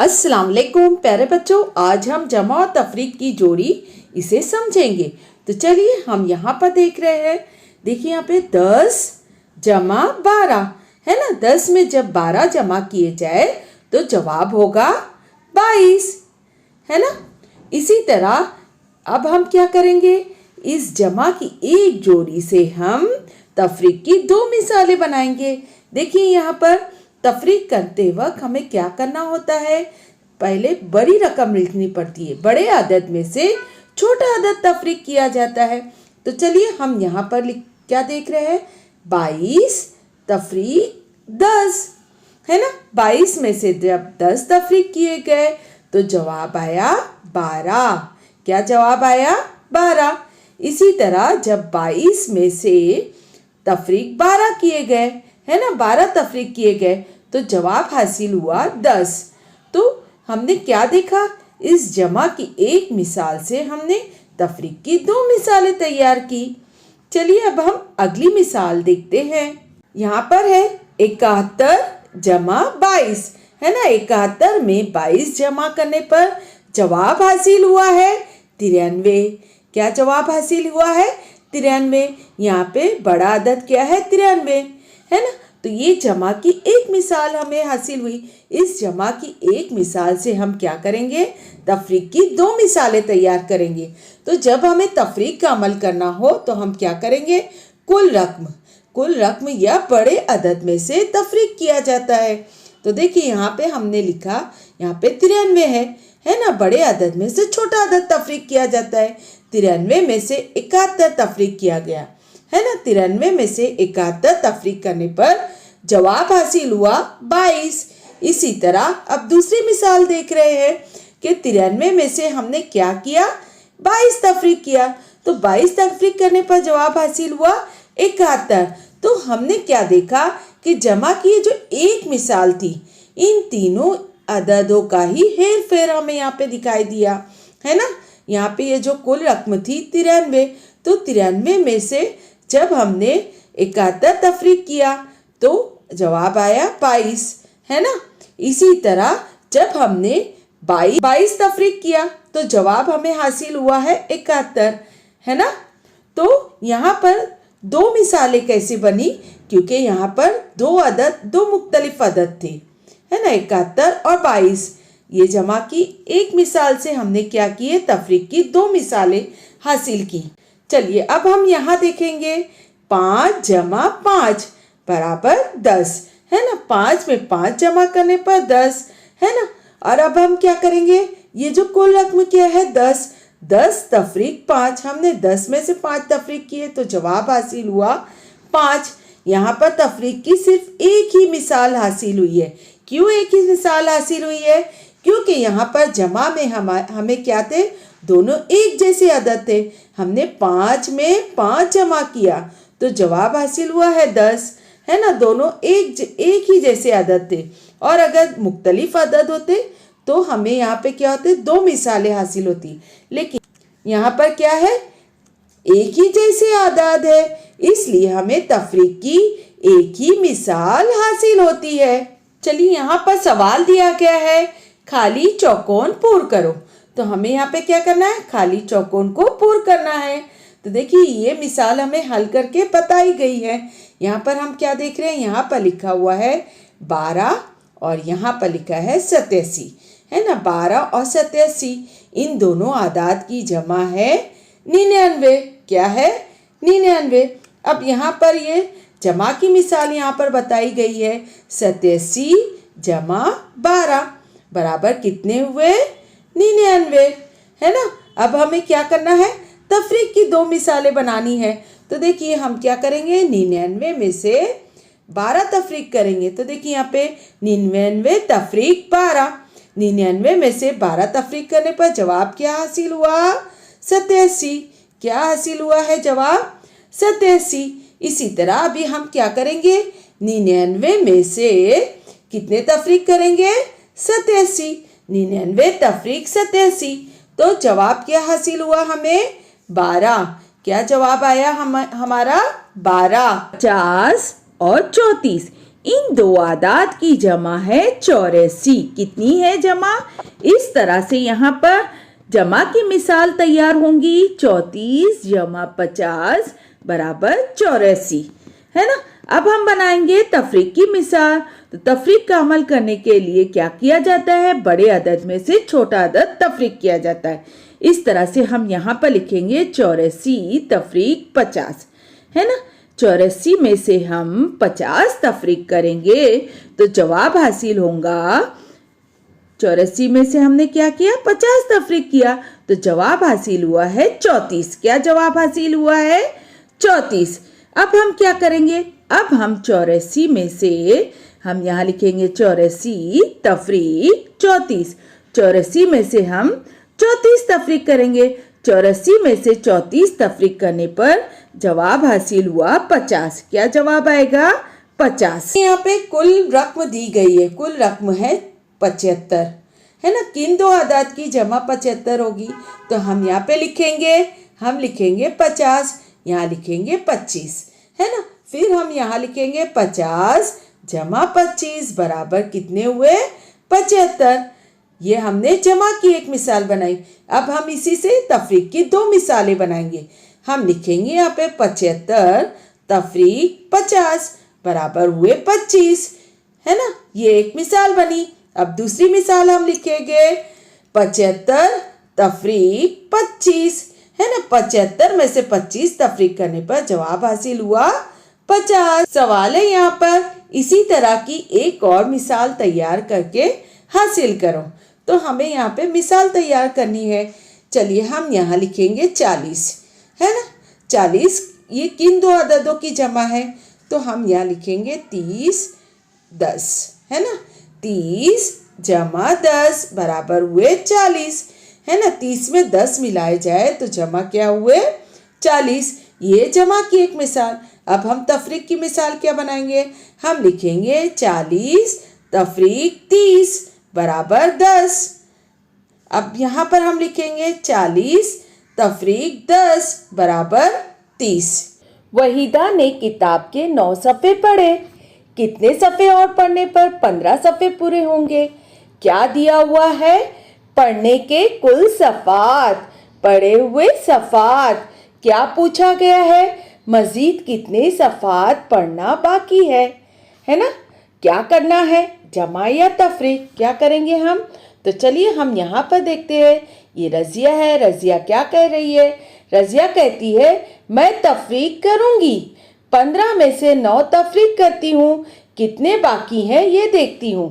अस्सलाम वालेकुम प्यारे बच्चों, आज हम जमा और तफरीक की जोड़ी इसे समझेंगे। तो चलिए हम यहाँ पर देख रहे हैं। देखिए यहाँ पे 10 जमा 12 है ना। 10 में जब 12 जमा किए जाए तो जवाब होगा 22 है ना। इसी तरह अब हम क्या करेंगे, इस जमा की एक जोड़ी से हम तफरीक की 2 मिसालें बनाएंगे। देखिए यहाँ पर तफरीक करते वक्त हमें क्या करना होता है, पहले बड़ी रकम लिखनी पड़ती है, बड़े आदद में से छोटा आदद तफरीक किया जाता है। तो चलिए हम यहाँ पर क्या देख रहे हैं, 22 तफरीक 10 है ना। 22 में से जब 10 तफरीक किए गए तो जवाब आया 12। क्या जवाब आया? 12। इसी तरह जब 22 में से तफरीक 12 किए गए है ना, 12 तफरीक किए गए तो जवाब हासिल हुआ 10। तो हमने क्या देखा, इस जमा की एक मिसाल से हमने तफरीक की 2 मिसालें तैयार की। चलिए अब हम अगली मिसाल देखते हैं। यहाँ पर है 71 जमा 22 है ना। 71 में 22 जमा करने पर जवाब हासिल हुआ है 93। क्या जवाब हासिल हुआ है? 93। यहाँ पे बड़ा अदद क्या है? 93 है ना। तो ये जमा की एक मिसाल हमें हासिल हुई। इस जमा की एक मिसाल से हम क्या करेंगे, तफरीक की 2 मिसालें तैयार करेंगे। तो जब हमें तफरीक का अमल करना हो तो हम क्या करेंगे, कुल रकम या बड़े अदद में से तफरीक किया जाता है। तो देखिए यहाँ पे हमने लिखा, यहाँ पे 93 है ना। बड़े अदद में से छोटा अदद तफरीक किया जाता है। 93 में से 71 तफरीक किया गया है ना। 93 में से 71 तफरीक करने पर जवाब हासिल हुआ 22। इसी तरह अब दूसरी मिसाल देख रहे हैं कि 93 में से हमने क्या किया, 22 तफरीक किया। तो 22 तफरीक करने पर जवाब हासिल हुआ 71। तो हमने क्या देखा कि जमा की जो एक मिसाल थी, इन तीनों अददों का ही हेर फेर हमें यहाँ पे दिखाई दिया है ना। यहाँ पे ये जो कुल रकम थी 93, तो 93 में से जब हमने 71 तफरीक किया तो जवाब आया 22 है ना। इसी तरह जब हमने 22 तफरीक किया तो जवाब हमें हासिल हुआ है 71 है ना। तो यहाँ पर 2 मिसालें कैसे बनी, क्योंकि यहाँ पर 2 मुख्तलिफ अदद थे है ना, 71 और 22। ये जमा की एक मिसाल से हमने क्या किए, तफरीक की 2 मिसालें हासिल की। चलिए अब हम यहाँ देखेंगे 5 जमा 5 बराबर 10 है ना। 5 में 5 जमा करने पर 10 है ना। और अब हम क्या करेंगे, ये जो कुल रकम क्या है 10 तफरीक 5, हमने 10 में से 5 तफरीक किए तो जवाब हासिल हुआ 5। यहाँ पर तफरीक की सिर्फ एक ही मिसाल हासिल हुई है। क्यों एक ही मिसाल हासिल हुई है? क्योंकि यहाँ पर जमा में हमें क्या थे, दोनों एक जैसे अदद थे। हमने 5 में 5 जमा किया तो जवाब हासिल हुआ है 10 है ना। दोनों एक ही जैसे अदद थे। और अगर मुख्तलिफ अदद होते तो हमें यहाँ पे क्या होते, 2 मिसालें हासिल होती। लेकिन यहाँ पर क्या है, एक ही जैसे आदाद है, इसलिए हमें तफरीक की एक ही मिसाल हासिल होती है। चलिए यहाँ पर सवाल दिया गया है, खाली चौकोन पूर्ण करो। तो हमें यहाँ पे क्या करना है, खाली चौकोन को पूर्ण करना है। तो देखिए ये मिसाल हमें हल करके बताई गई है। यहाँ पर हम क्या देख रहे हैं, यहाँ पर लिखा हुआ है 12 और यहाँ पर लिखा है 87 है ना। 12 और 87 इन दोनों आदाद की जमा है 99। क्या है? 99। अब यहाँ पर ये जमा की मिसाल यहाँ पर बताई गई है, 87 जमा 12 बराबर कितने हुए, 99 है ना। अब हमें क्या करना है, तफरीक की 2 मिसालें बनानी है। तो देखिए हम क्या करेंगे, 99 में से 12 तफरीक करेंगे। तो देखिए यहाँ पे 99 तफरीक 12, 99 में से 12 तफरीक करने पर जवाब क्या हासिल हुआ, 87। क्या हासिल हुआ है जवाब, 87। इसी तरह अभी हम क्या करेंगे, 99 में से कितने तफरीक करेंगे, 87। 99 तफरीक 87 तो जवाब क्या हासिल हुआ हमें, 12। क्या जवाब आया हमारा, 12। 50 और 34 इन दो आदाद की जमा है 84। कितनी है जमा? इस तरह से यहाँ पर जमा की मिसाल तैयार होंगी। 34 जमा 50 बराबर 84, है ना। अब हम बनाएंगे तफरीक की मिसाल। तो तफरीक का अमल करने के लिए क्या किया जाता है? बड़े अदद में से छोटा अदद तफरीक किया जाता है। इस तरह से हम यहाँ पर लिखेंगे 84 तफरीक 50, है ना। 84 में से हम 50 तफरीक करेंगे तो जवाब हासिल होगा। 84 में से हमने क्या किया? 50 तफरीक किया तो जवाब हासिल हुआ है 34। क्या जवाब हासिल हुआ है? 34। अब हम क्या करेंगे? अब हम 84 में से हम यहाँ लिखेंगे 84 तफरीक 34। 84 में से हम 34 तफरीक करेंगे। 84 में से 34 तफरीक करने पर जवाब हासिल हुआ 50। क्या जवाब आएगा? 50। यहाँ पे कुल रकम दी गई है। कुल रकम है 75, है ना। किन दो आदाद की जमा 75 होगी? तो हम यहाँ पे लिखेंगे, हम लिखेंगे 50, यहाँ लिखेंगे 25, है ना। फिर हम यहाँ लिखेंगे 50 जमा 25 बराबर कितने हुए? 75। ये हमने जमा की एक मिसाल बनाई। अब हम इसी से तफरीक की दो मिसालें बनाएंगे। हम लिखेंगे यहाँ पे 75 तफरीक 50 बराबर हुए 25, है ना। ये एक मिसाल बनी। अब दूसरी मिसाल हम लिखेंगे 75 तफरीक 25, है ना। 75 में से 25 तफरीक करने पर जवाब हासिल हुआ 50। सवाल है यहाँ पर इसी तरह की एक और मिसाल तैयार करके हासिल करो। तो हमें यहाँ पे मिसाल तैयार करनी है। चलिए हम यहाँ लिखेंगे 40, है ना। 40 ये किन दो अददों की जमा है? तो हम यहाँ लिखेंगे 30 10, है ना। 30 जमा 10 बराबर हुए 40, है ना। 30 में 10 मिलाए जाए तो जमा क्या हुए? 40। ये जमा की एक मिसाल। अब हम तफरीक की मिसाल क्या बनाएंगे? हम लिखेंगे 40 तफरीक 30 बराबर 10। अब यहाँ पर हम लिखेंगे 40 तफरीक 10 बराबर 30। वहीदा ने किताब के 9 सफ़े पढ़े। कितने सफ़े और पढ़ने पर 15 सफ़े पूरे होंगे? क्या दिया हुआ है? पढ़ने के कुल सफ़ात, पढ़े हुए सफ़ात। क्या पूछा गया है? मज़ीद कितने सफ़ात पढ़ना बाकी है ना। क्या करना है? जमा या तफरीक? क्या करेंगे हम? तो चलिए हम यहाँ पर देखते हैं। ये रज़िया है। रज़िया क्या कह रही है? रज़िया कहती है मैं तफरीक करूँगी। 15 में से 9 तफरीक करती हूँ। कितने बाकी हैं ये देखती हूँ।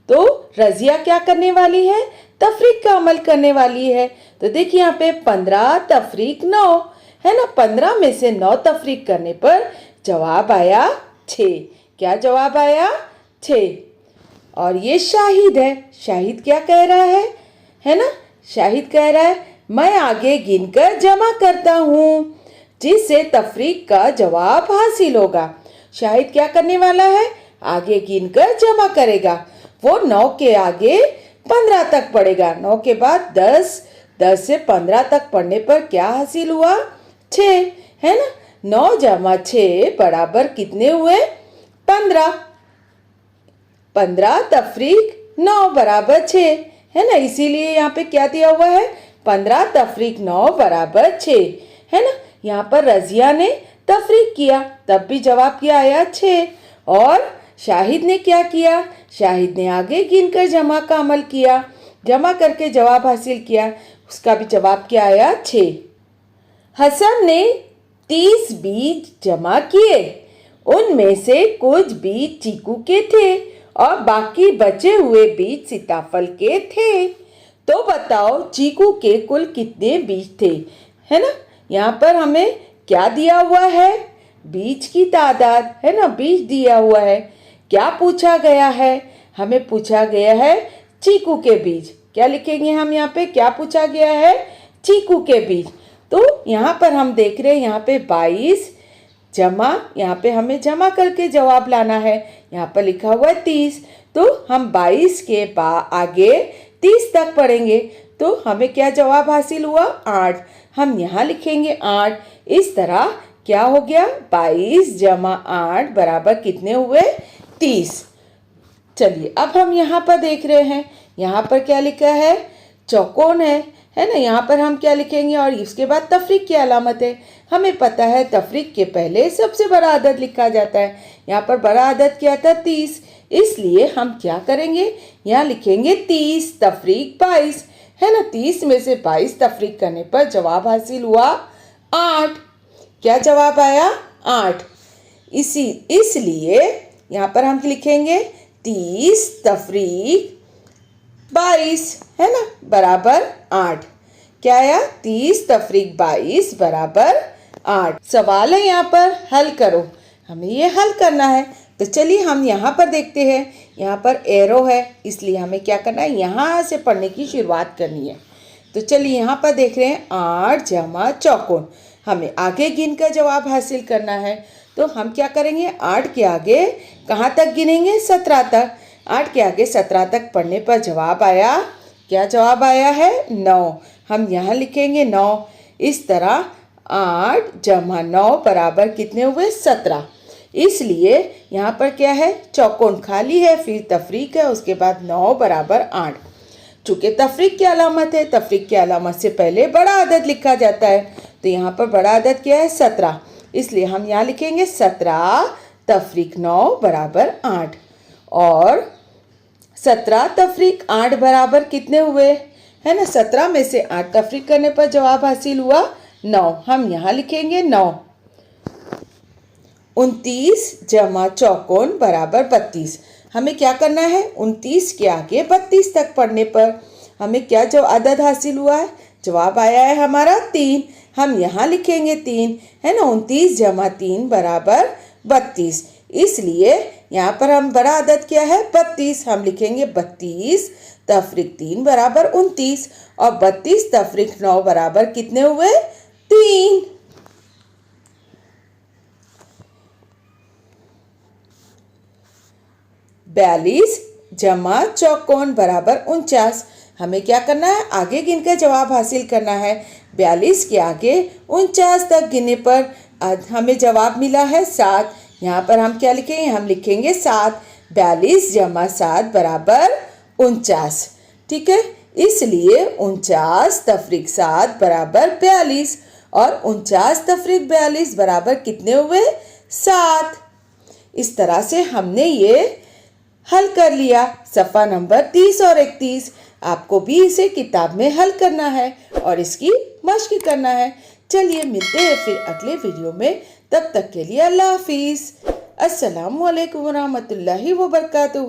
तो रज़िया क्या करने वाली है? तफरीक का अमल करने वाली है। तो देखिए यहाँ पे 15 तफरीक 9, है ना। 15 में से 9 तफरीक करने पर जवाब आया 6। क्या जवाब आया? 6। और ये शाहिद है। शाहिद क्या कह रहा है ना। शाहिद कह रहा है मैं आगे गिनकर जमा करता हूँ, जिससे तफरीक का जवाब हासिल होगा। शाहिद क्या करने वाला है? आगे गिनकर जमा करेगा। वो 9 के आगे 15 तक पढ़ेगा। 9 के बाद 10, 10 से 15 तक पढ़ने पर क्या हासिल हुआ? 6, है ना। 9 जमा 6 बराबर कितने हुए? 15। 15 तफरीक 9 बराबर 6, है ना। इसीलिए यहाँ पे क्या दिया हुआ है? 15 तफरीक 9 बराबर 6, है ना। यहाँ पर रज़िया ने तफरीक किया तब भी जवाब क्या आया? 6। और शाहिद ने क्या किया? शाहिद ने आगे गिनकर जमा का अमल किया, जमा करके जवाब हासिल किया, उसका भी जवाब क्या आया? 6। हसन ने 30 बीज जमा किए। उनमें से कुछ बीज चीकू के थे और बाकी बचे हुए बीज सीताफल के थे। तो बताओ चीकू के कुल कितने बीज थे, है ना। यहाँ पर हमें क्या दिया हुआ है? बीज की तादाद, है ना। बीज दिया हुआ है। क्या पूछा गया है? हमें पूछा गया है चीकू के बीज। क्या लिखेंगे हम यहाँ पे? क्या पूछा गया है? चीकू के बीज। तो यहाँ पर हम देख रहे हैं यहाँ पे 22 जमा, यहाँ पे हमें जमा करके जवाब लाना है। यहाँ पर लिखा हुआ है 30। तो हम 22 के आगे 30 तक पढ़ेंगे तो हमें क्या जवाब हासिल हुआ? 8। हम यहाँ लिखेंगे 8। इस तरह क्या हो गया? 22 जमा 8 बराबर कितने हुए? 30। चलिए अब हम यहाँ पर देख रहे हैं, यहाँ पर क्या लिखा है, चौकोन है ना। यहाँ पर हम क्या लिखेंगे और इसके बाद तफरीक की अलामत है। हमें पता है तफरीक के पहले सबसे बड़ा अदद लिखा जाता है। यहाँ पर बड़ा अदद क्या था, 30, इसलिए हम क्या करेंगे, यहाँ लिखेंगे 30 तफरीक 22, है ना। 30 में से 22 तफरीक करने पर जवाब हासिल हुआ 8। क्या जवाब आया, 8। इसलिए यहाँ पर हम लिखेंगे 30 तफरीक 22, है ना, बराबर 8। क्या आया, 30 तफरीक 22 बराबर 8। सवाल है यहाँ पर, हल करो। हमें ये हल करना है, तो चलिए हम यहाँ पर देखते हैं। यहाँ पर एरो है, इसलिए हमें क्या करना है, यहाँ से पढ़ने की शुरुआत करनी है। तो चलिए यहाँ पर देख रहे हैं 8 जमा चौकोन। हमें आगे गिन कर जवाब हासिल करना है, तो हम क्या करेंगे, 8 के आगे कहाँ तक गिनेंगे, 17 तक। 8 के आगे 17 तक पढ़ने पर जवाब आया, क्या जवाब आया है, 9। हम यहाँ लिखेंगे 9। इस तरह 8 जमा 9 बराबर कितने हुए, 17। इसलिए यहाँ पर क्या है, चौकोन खाली है, फिर तफरीक है, उसके बाद 9 बराबर 8। चूँकि तफरीक की अलामत है, तफरीक की अलामत से पहले बड़ा अदद लिखा जाता है, तो यहाँ पर बड़ा अदद क्या है, 17। इसलिए हम यहाँ लिखेंगे 17 तफरीक 9 बराबर 8। और 17 तफरीक 8 बराबर कितने हुए, है ना। 17 में से 8 तफरीक करने पर जवाब हासिल हुआ 9। हम यहाँ लिखेंगे 9। 29 जमा चौकोन बराबर 32। हमें क्या करना है, 29 के आगे 32 तक पढ़ने पर हमें क्या जो अदद हासिल हुआ है, जवाब आया है हमारा 3। हम यहाँ लिखेंगे 3, है ना। 29 जमा 3 बराबर 32। इसलिए यहाँ पर हम बड़ा अदद क्या है, 32। हम लिखेंगे 32 तफरीक 3 बराबर 29, और 32 तफरीक 9 बराबर कितने हुए, 3। बयालीस जमा चौकोन बराबर 49। हमें क्या करना है, आगे गिनकर जवाब हासिल करना है। 42 के आगे 49 तक गिनने पर हमें जवाब मिला है 7। यहाँ पर हम क्या लिखेंगे, हम लिखेंगे 7। 42 जमा 7 बराबर 49, ठीक है। इसलिए 49 तफरीक 7 बराबर 42, और 49 तफरीक 42 बराबर कितने हुए, 7। इस तरह से हमने ये हल कर लिया। सफ़ा नंबर 30 और 31। आपको भी इसे किताब में हल करना है और इसकी मश्क करना है। चलिए मिलते हैं फिर अगले वीडियो में, तब तक के लिए अल्लाह हाफिज़। अस्सलामु अलैकुम वरहमतुल्लाहि वबरकातुहू।